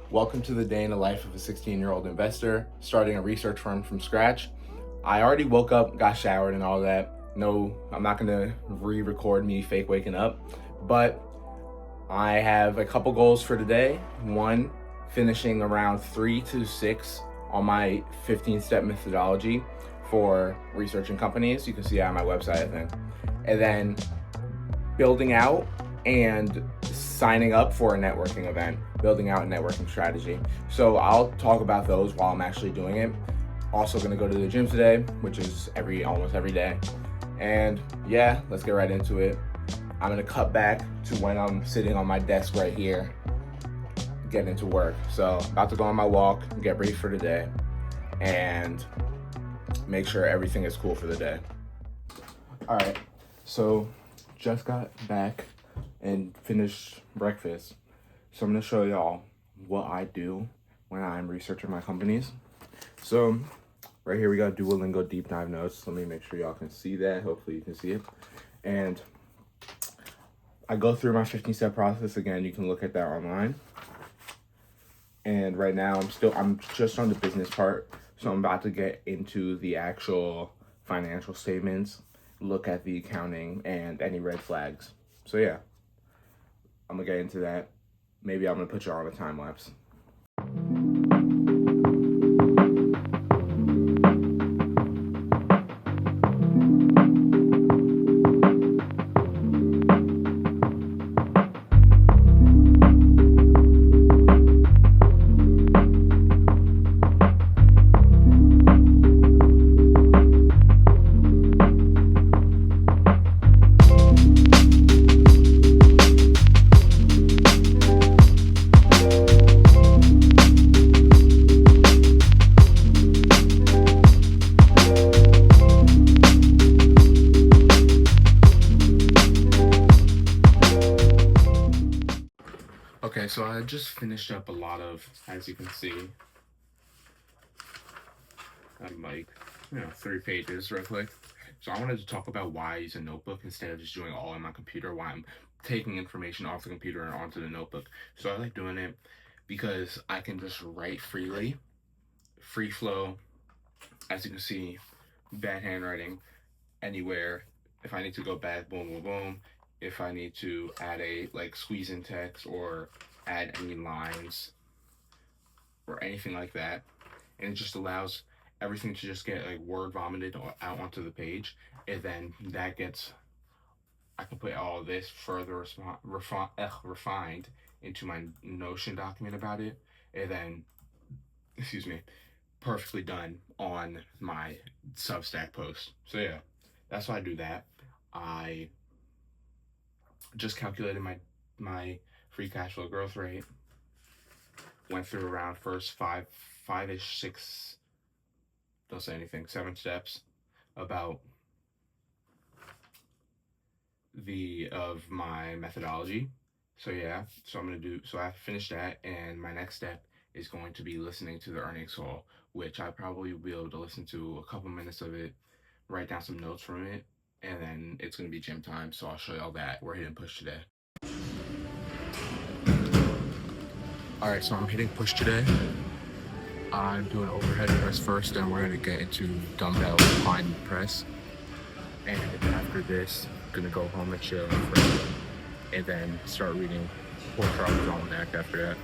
Welcome to the day in the life of a 16-year-old investor starting a research firm from scratch. I already woke up, got showered and all that. No, I'm not gonna re-record me fake waking up, but I have a couple goals for today. One, finishing around 3 to 6 on my 15-step methodology for researching companies. You can see it on my website, I think. And then building out and signing up for a networking event, building out a networking strategy. So I'll talk about those while I'm actually doing it. Also gonna go to the gym today, which is almost every day. And yeah, let's get right into it. I'm gonna cut back to when I'm sitting on my desk right here, getting into work. So about to go on my walk, get ready for the day, and make sure everything is cool for the day. All right, so just got back and finished breakfast. So I'm gonna show y'all what I do when I'm researching my companies. So right here we got Duolingo deep dive notes. Let me make sure y'all can see that. Hopefully you can see it. And I go through my 15-step process. Again, you can look at that online. And right now I'm just on the business part. So I'm about to get into the actual financial statements, look at the accounting and any red flags. So yeah, I'm gonna get into that. Maybe I'm gonna put you on a time lapse. Okay, so I just finished up a lot of, as you can see, I'm like, 3 pages real quick. So I wanted to talk about why I use a notebook instead of just doing it all on my computer, why I'm taking information off the computer and onto the notebook. So I like doing it because I can just write freely, free flow. As you can see, bad handwriting anywhere. If I need to go back, boom, boom, boom. If I need to add a squeeze in text or add any lines or anything like that, and it just allows everything to just get word vomited out onto the page, and then I can put all of this further refined into my Notion document about it, and then, perfectly done on my Substack post. So yeah, that's why I do that. I just calculated my free cash flow growth rate. Went through around first five-ish, 6, don't say anything, 7 steps about of my methodology. So yeah, so I have to finish that, and my next step is going to be listening to the earnings call, which I probably will be able to listen to a couple minutes of it, write down some notes from it, and then it's going to be gym time, so I'll show y'all that. We're hitting push today. All right, so I'm hitting push today. I'm doing overhead press first, then we're going to get into dumbbell incline press. And after this, I'm going to go home and chill and then start reading Port Charlie's Almanac after that.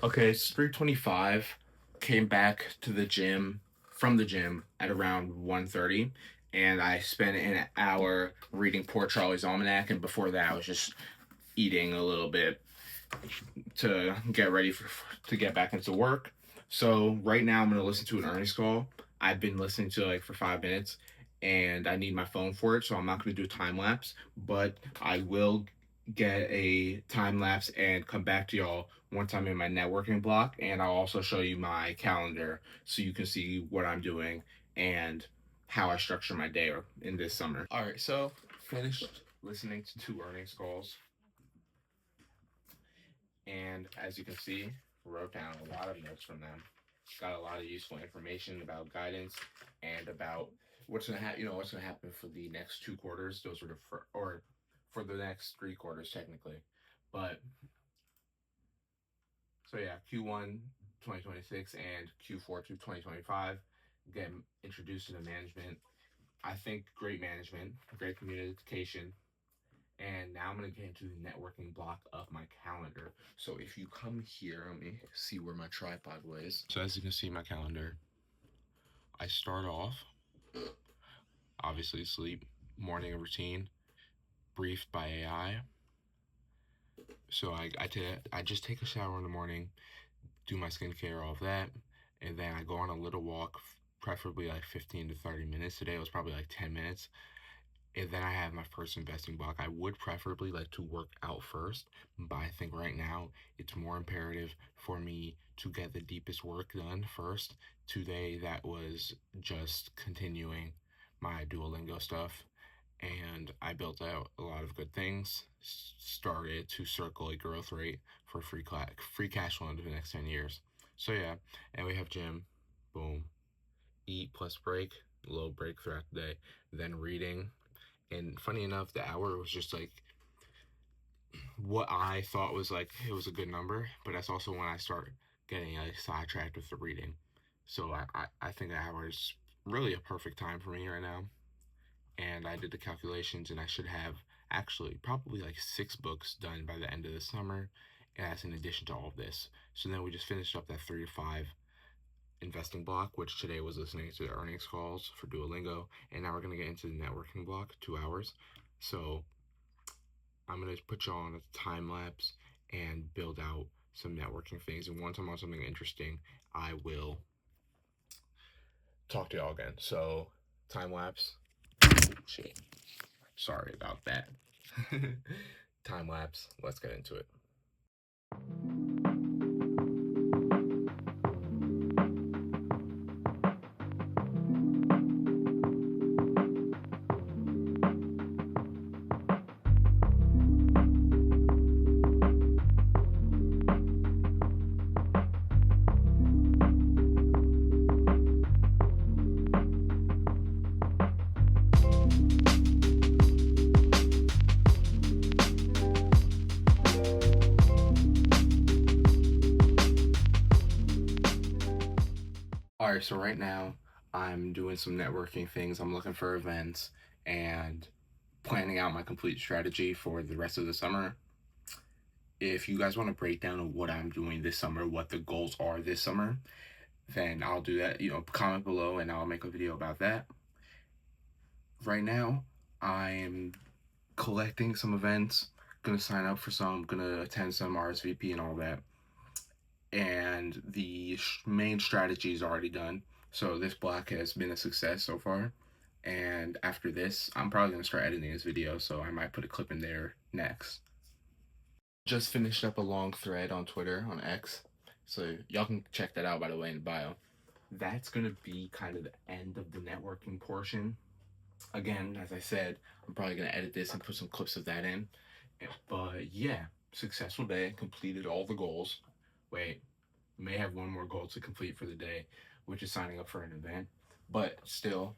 Okay, it's 3:25. Came back to the gym from the gym at around 1:30, and I spent an hour reading Poor Charlie's Almanac, and before that I was just eating a little bit to get ready to get back into work. So right now I'm going to listen to an earnings call. I've been listening to for 5 minutes, and I need my phone for it, so I'm not going to do a time lapse, but I will get a time lapse and come back to y'all once I'm in my networking block, and I'll also show you my calendar so you can see what I'm doing and how I structure my day in this summer. All right, so finished listening to 2 earnings calls, and as you can see, wrote down a lot of notes from them. Got a lot of useful information about guidance and about what's gonna happen. What's gonna happen for the next 2 quarters. Those are or for the next 3 quarters technically, but so yeah, Q1 2026 and Q4 to 2025. Get introduced to the management. I think great management, great communication, and now I'm gonna get into the networking block of my calendar. So if you come here, let me see where my tripod was. So as you can see, my calendar, I start off, obviously sleep, morning routine, briefed by AI. So I just take a shower in the morning, do my skincare, all of that, and then I go on a little walk, preferably like 15 to 30 minutes. Today it was probably like 10 minutes. And then I have my first investing block. I would preferably like to work out first, but I think right now it's more imperative for me to get the deepest work done first. Today, that was just continuing my Duolingo stuff, and I built out a lot of good things. Started to circle a growth rate for free cash flow into the next 10 years. So yeah, and we have gym, boom, eat plus break, little break throughout the day, then reading. And funny enough, the hour was just like what I thought was like it was a good number, but that's also when I start getting like sidetracked with the reading. So I think an hour is really a perfect time for me right now. And I did the calculations, and I should have actually probably like 6 books done by the end of the summer. And that's in addition to all of this. So then we just finished up that 3 to 5 investing block, which today was listening to the earnings calls for Duolingo. And now we're going to get into the networking block, 2 hours. So I'm going to put y'all on a time lapse and build out some networking things. And once I'm on something interesting, I will talk to y'all again. So, time lapse. Shit. Sorry about that. Time lapse. Let's get into it. All right, so right now I'm doing some networking things. I'm looking for events and planning out my complete strategy for the rest of the summer. If you guys want a breakdown of what I'm doing this summer, what the goals are this summer, then I'll do that. Comment below and I'll make a video about that. Right now, I am collecting some events, gonna sign up for some, gonna attend some RSVP and all that. And the main strategy is already done. So this block has been a success so far. And after this, I'm probably gonna start editing this video, so I might put a clip in there next. Just finished up a long thread on Twitter, on X. So y'all can check that out, by the way, in the bio. That's gonna be kind of the end of the networking portion. Again, as I said, I'm probably gonna edit this and put some clips of that in. But yeah, successful day, completed all the goals. Wait, may have one more goal to complete for the day, which is signing up for an event. But still,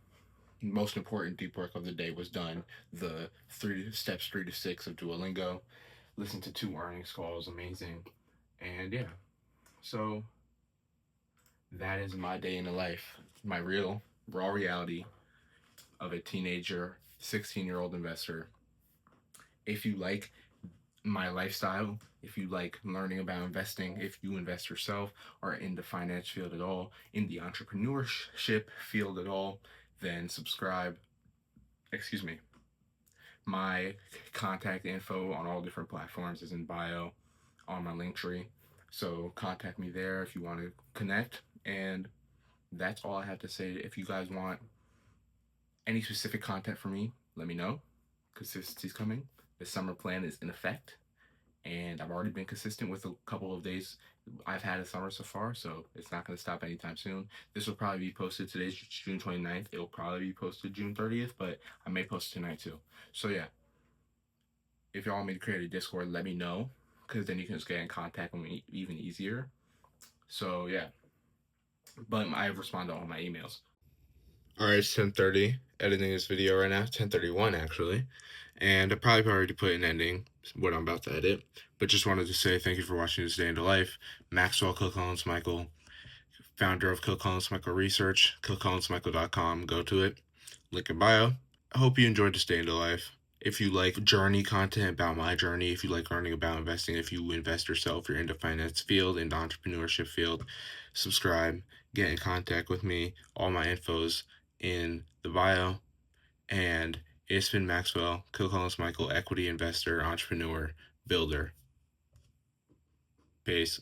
most important deep work of the day was done. The 3 to 6 of Duolingo. Listen to 2 earnings calls, amazing. And yeah, so that is my day in the life, my real, raw reality of a teenager, 16-year-old investor. If you like my lifestyle, if you like learning about investing, if you invest yourself or in the finance field at all, in the entrepreneurship field at all, then subscribe. Excuse me. My contact info on all different platforms is in bio on my link tree. So contact me there if you want to connect. And that's all I have to say. If you guys want any specific content from me, let me know. Consistency's coming. The summer plan is in effect, and I've already been consistent with a couple of days I've had a summer so far, so it's not going to stop anytime soon. This will probably be posted today's June 29th. It'll probably be posted June 30th, but I may post it tonight too. So yeah, if y'all want me to create a Discord, let me know, because then you can just get in contact with me even easier. So yeah, but I respond to all my emails. All right, it's 10:30. Editing this video right now. 10:31 actually, and I probably already put an ending what I'm about to edit. But just wanted to say thank you for watching this day in the life. Maxwell Collins Michael, founder of Collins Michael Research. CoCollinsMichael.com. Go to it. Link in bio. I hope you enjoyed this day in the life. If you like journey content about my journey, if you like learning about investing, if you invest yourself, you're in the finance field, in the entrepreneurship field, subscribe, get in contact with me. All my info's in the bio. And it's been Maxwell, Collins Michael, equity investor, entrepreneur, builder. Peace.